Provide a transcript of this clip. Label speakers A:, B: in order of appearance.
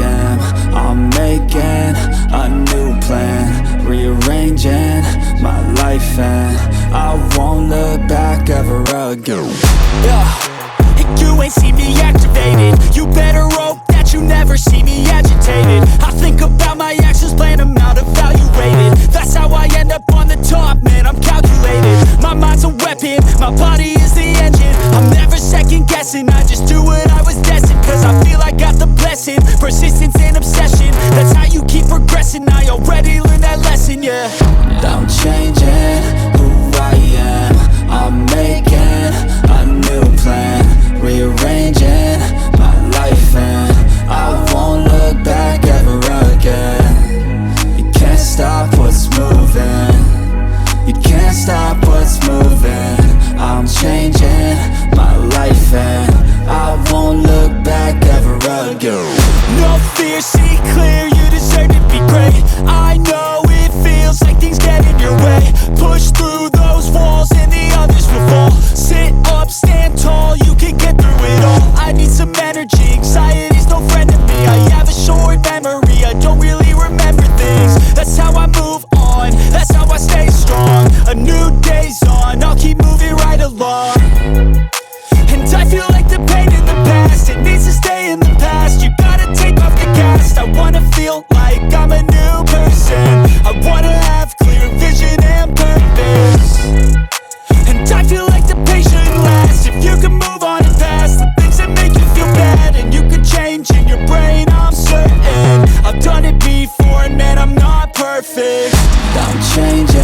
A: am. I'm making a new plan, rearranging my life, and I won't look back ever again.
B: You ain't see me activated. You better hope that you never see me agitated. I think about my actions, plan them out, evaluated. That's how I end up on the top, man, I'm calculated. My mind's a weapon, my body is the engine. I'm never second guessing, I just do what I was destined. Cause I feel I got the blessing, persistence and obsession. That's how you keep progressing, I already learned that lesson, yeah.
A: I'm changing who I am. I'm making a new plan, rearranging my life, and I won't look back ever again. You can't stop what's moving, you can't stop what's moving. I'm changing my life, and I won't look back ever again.
B: No fear, see clear, you deserve to be great. I know it feels like things get in your way. Push through those walls and the others will fall. Sit up, stand tall, you can get through it all. I need some energy, anxiety's no friend to me. I have a short memory, I don't really remember things. That's how I move on, that's how I stay strong. A new day's on, I'll keep moving right along. And I feel like the pain in the past, it needs to stay in the past. You gotta take off the cast. I wanna feel like I'm a new person. I wanna have clear vision and purpose. And I feel like the pain shouldn't last. If you can move on and past the things that make you feel bad, and you can change in your brain, I'm certain. I've done it before, and man, I'm not perfect.
A: I'm changing